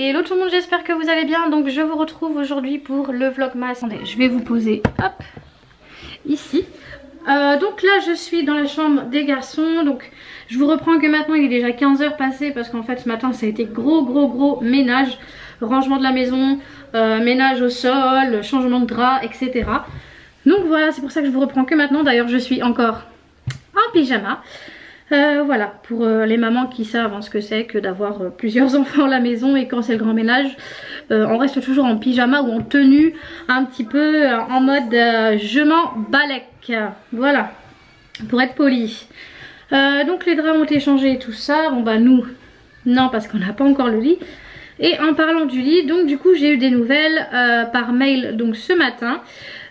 Hello tout le monde, j'espère que vous allez bien. Donc je vous retrouve aujourd'hui pour le vlogmas. Attendez, je vais vous poser hop ici. Donc là je suis dans la chambre des garçons. Donc je vous reprends que maintenant il est déjà 15 h passées, parce qu'en fait ce matin ça a été gros ménage. Rangement de la maison, ménage au sol, changement de drap, etc. Donc voilà, c'est pour ça que je vous reprends que maintenant. D'ailleurs je suis encore en pyjama. Voilà, pour les mamans qui savent ce que c'est que d'avoir plusieurs enfants à la maison, et quand c'est le grand ménage, on reste toujours en pyjama ou en tenue, un petit peu en mode je m'en balèque. Voilà, pour être poli. Donc les draps ont été changés et tout ça. Bon bah nous, non, parce qu'on n'a pas encore le lit. Et en parlant du lit, donc du coup j'ai eu des nouvelles par mail donc ce matin.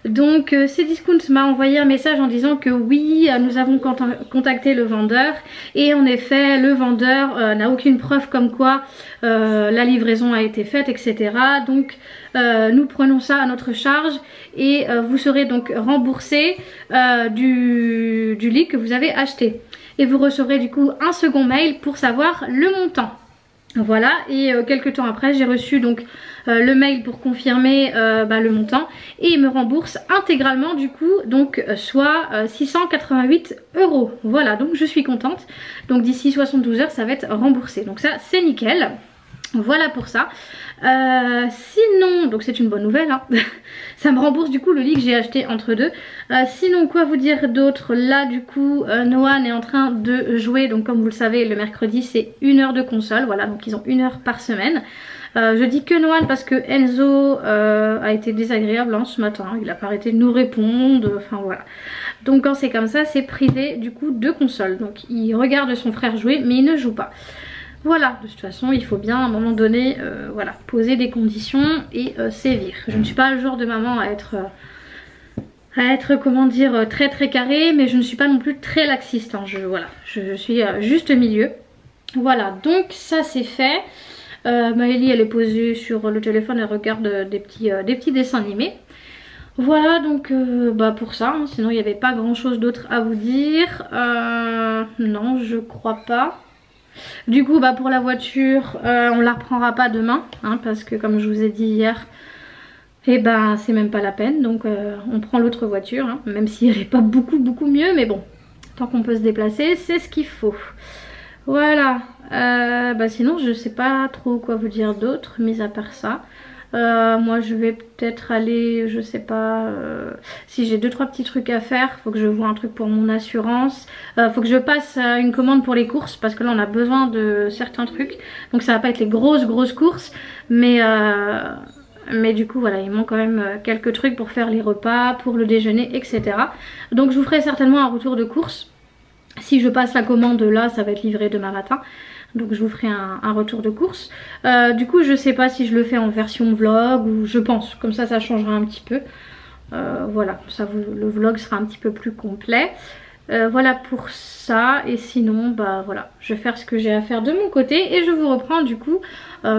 Donc Cdiscount m'a envoyé un message en disant que oui, nous avons contacté le vendeur, et en effet le vendeur n'a aucune preuve comme quoi la livraison a été faite, etc. Donc nous prenons ça à notre charge, et vous serez donc remboursé du lit que vous avez acheté. Et vous recevrez du coup un second mail pour savoir le montant. Voilà, et quelques temps après j'ai reçu donc le mail pour confirmer le montant, et il me rembourse intégralement du coup, donc soit 688 €. Voilà, donc je suis contente. Donc d'ici 72 heures ça va être remboursé, donc ça c'est nickel. Voilà pour ça. Sinon, donc c'est une bonne nouvelle, hein. Ça me rembourse du coup le lit que j'ai acheté entre deux. Sinon, quoi vous dire d'autre? Là du coup Noan est en train de jouer. Donc comme vous le savez, le mercredi c'est 1 heure de console. Voilà, donc ils ont 1 heure par semaine. Je dis que Noan parce que Enzo a été désagréable ce matin. Il n'a pas arrêté de nous répondre. Enfin voilà. Donc quand c'est comme ça, c'est privé du coup de console. Donc il regarde son frère jouer, mais il ne joue pas. Voilà, de toute façon il faut bien à un moment donné voilà, poser des conditions et sévir. Je ne suis pas le genre de maman à être comment dire, très carré, mais je ne suis pas non plus très laxiste, hein. Voilà, je suis juste milieu. Voilà, donc ça c'est fait. Maëlie elle est posée sur le téléphone, elle regarde des petits dessins animés. Voilà, donc pour ça, hein. Sinon il n'y avait pas grand chose d'autre à vous dire. Non, je crois pas. Du coup pour la voiture on la reprendra pas demain, hein, parce que comme je vous ai dit hier, et c'est même pas la peine. Donc on prend l'autre voiture, hein, même si elle est pas beaucoup mieux, mais bon, tant qu'on peut se déplacer c'est ce qu'il faut. Voilà, sinon je sais pas trop quoi vous dire d'autre mis à part ça. Moi je vais peut-être aller, je sais pas, si j'ai 2-3 petits trucs à faire. Faut que je vois un truc pour mon assurance, faut que je passe une commande pour les courses, parce que là on a besoin de certains trucs. Donc ça va pas être les grosses courses, mais du coup voilà, il manque quand même quelques trucs pour faire les repas, pour le déjeuner, etc. Donc je vous ferai certainement un retour de course. Si je passe la commande là, ça va être livré demain matin. Donc je vous ferai un retour de course. Du coup je sais pas si je le fais en version vlog, ou je pense, comme ça changera un petit peu. Voilà, ça le vlog sera un petit peu plus complet. Voilà pour ça. Et sinon voilà, je vais faire ce que j'ai à faire de mon côté, et je vous reprends du coup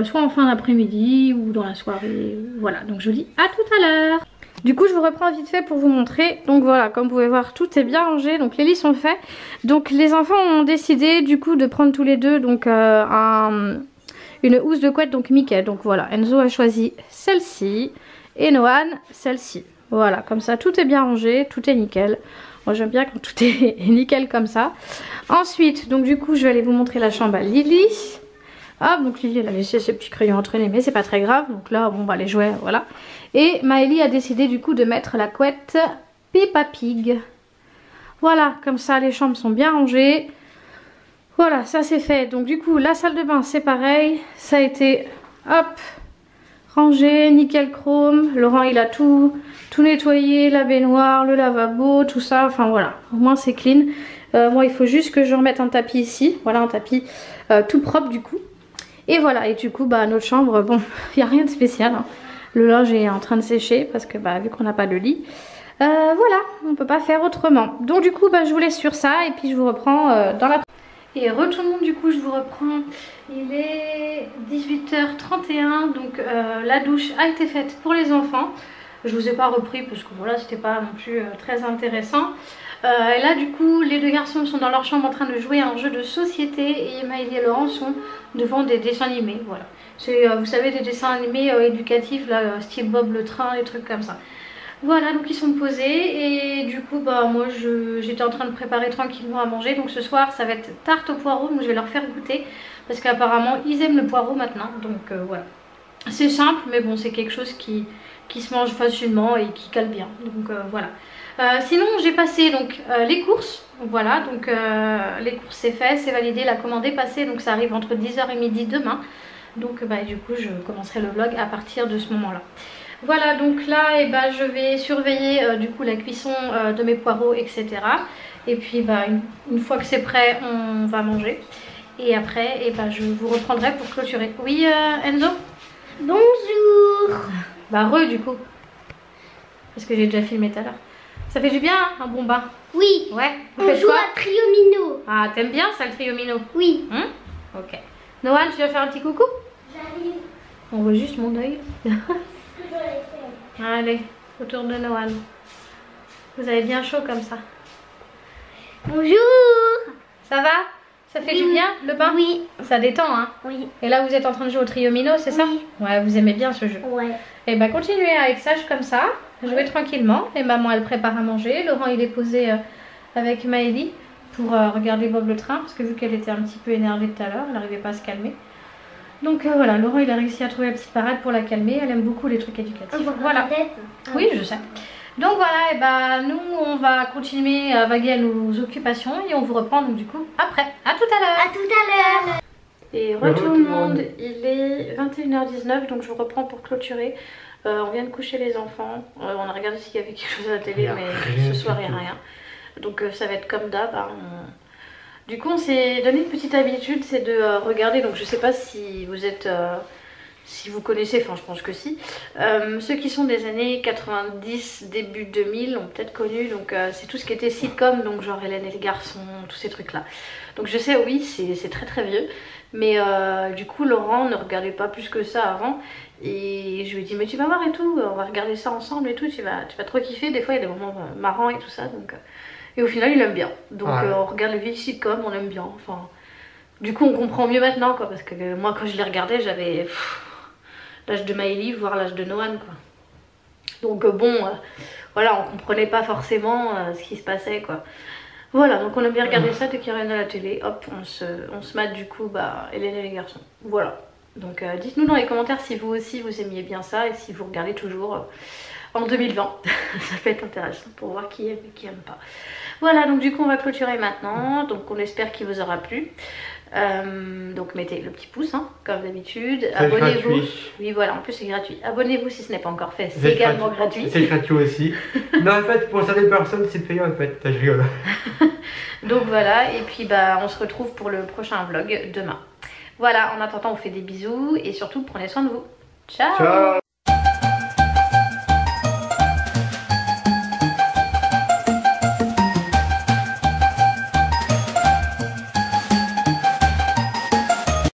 soit en fin d'après-midi ou dans la soirée. Voilà, donc je vous dis à tout à l'heure. Du coup je vous reprends vite fait pour vous montrer. Donc voilà, comme vous pouvez voir tout est bien rangé, donc les lits sont faits. Donc les enfants ont décidé du coup de prendre tous les deux donc une housse de couette, donc Mickey. Donc voilà, Enzo a choisi celle-ci et Noan celle-ci. Voilà, comme ça tout est bien rangé, tout est nickel. Moi j'aime bien quand tout est nickel comme ça. Ensuite donc du coup je vais aller vous montrer la chambre à Lily. Ah, donc Lily elle a laissé ses petits crayons entraînés, mais c'est pas très grave. Donc là les jouets, voilà. Et Maëlie a décidé du coup de mettre la couette Peppa Pig. Voilà, comme ça les chambres sont bien rangées. Voilà, ça c'est fait. Donc du coup la salle de bain c'est pareil. Ça a été hop rangé, nickel chrome. Laurent il a tout nettoyé, la baignoire, le lavabo, tout ça. Enfin voilà, au moins c'est clean. Moi il faut juste que je remette un tapis ici. Voilà, un tapis tout propre du coup. Et voilà, et du coup notre chambre, bon, il n'y a rien de spécial, hein. Le linge est en train de sécher parce que vu qu'on n'a pas de lit, voilà, on peut pas faire autrement. Donc du coup je vous laisse sur ça, et puis je vous reprends dans la... Et tout le monde, du coup je vous reprends. Il est 18h31, donc la douche a été faite pour les enfants. Je vous ai pas repris parce que voilà, c'était pas non plus très intéressant. Et là du coup les deux garçons sont dans leur chambre en train de jouer à un jeu de société, et Maëlie et Laurent sont devant des dessins animés. Voilà, C'est, vous savez, des dessins animés éducatifs, là, style Bob le train, des trucs comme ça. Voilà, donc ils sont posés et du coup bah moi j'étais en train de préparer tranquillement à manger. Donc ce soir ça va être tarte au poireau, donc je vais leur faire goûter parce qu'apparemment ils aiment le poireau maintenant. Donc voilà, c'est simple mais bon c'est quelque chose qui se mange facilement et qui cale bien. Donc voilà. Sinon j'ai passé donc les courses. Voilà, donc les courses c'est fait, c'est validé, la commande est passée. Donc ça arrive entre 10h et midi demain. Donc bah du coup je commencerai le vlog à partir de ce moment là. Voilà, donc là ben, je vais surveiller du coup la cuisson de mes poireaux, etc. Et puis bah, une fois que c'est prêt, on va manger. Et après, ben, je vous reprendrai pour clôturer. Oui Enzo? Bonjour. Bah du coup. Parce que j'ai déjà filmé tout à l'heure. Ça fait du bien hein, un bon bain? Oui. Ouais. On joue à Triomino. Ah t'aimes bien ça le Triomino? Oui. Ok. Noël, tu vas faire un petit coucou? J'arrive. On voit juste mon œil. Allez, autour de Noël. Vous avez bien chaud comme ça. Bonjour. Ça va? Ça fait du bien le bain? Oui. Ça détend hein? Oui. Et là vous êtes en train de jouer au Triomino, c'est ça? Oui. Ouais, vous aimez bien ce jeu. Ouais. Et bah continuez avec ça, comme ça. Jouez tranquillement. Et maman elle prépare à manger. Laurent il est posé avec Maëlie pour regarder Bob le train. Parce que vu qu'elle était un petit peu énervée tout à l'heure, elle n'arrivait pas à se calmer. Donc voilà, Laurent il a réussi à trouver la petite parade pour la calmer. Elle aime beaucoup les trucs éducatifs. Voilà. Oui, je sais. Donc voilà, et bah nous on va continuer à vaguer à nos occupations et on vous reprend donc du coup après. À tout à l'heure. À tout à l'heure. Et re tout le monde, il est 21h19 donc je vous reprends pour clôturer. On vient de coucher les enfants. On a regardé s'il y avait quelque chose à la télé mais ce soir il n'y a rien. Donc ça va être comme d'hab. Hein. Du coup on s'est donné une petite habitude, c'est de regarder, donc je sais pas si vous êtes, si vous connaissez, enfin je pense que si, ceux qui sont des années 90, début 2000 ont peut-être connu, donc c'est tout ce qui était sitcom, donc genre Hélène et les garçons, tous ces trucs là. Donc je sais oui c'est très très vieux, mais du coup Laurent ne regardait pas plus que ça avant. Et je lui ai dit mais tu vas voir et tout, on va regarder ça ensemble et tout, tu vas trop kiffer, des fois il y a des moments marrants et tout ça, donc... Et au final il aime bien, donc on regarde les vieilles sitcoms, on aime bien, enfin... Du coup on comprend mieux maintenant quoi, parce que moi quand je les regardais j'avais l'âge de Maëlie, voire l'âge de Noan quoi. Donc bon, voilà, on comprenait pas forcément ce qui se passait quoi. Voilà, donc on aime bien regarder ça dès qu'il y a rien à la télé, hop, on se mate du coup, bah, Hélène et les garçons. Voilà, donc dites-nous dans les commentaires si vous aussi vous aimiez bien ça et si vous regardez toujours en 2020. Ça peut être intéressant pour voir qui aime et qui aime pas. Voilà, donc du coup on va clôturer maintenant, donc on espère qu'il vous aura plu. Donc mettez le petit pouce hein, comme d'habitude, abonnez-vous. Oui voilà, en plus c'est gratuit. Abonnez-vous si ce n'est pas encore fait, c'est également gratuit. C'est gratuit aussi. Non en fait pour certaines personnes c'est payant en fait, je rigole. Donc voilà, et puis bah on se retrouve pour le prochain vlog demain. Voilà, en attendant on fait des bisous et surtout prenez soin de vous. Ciao, ciao.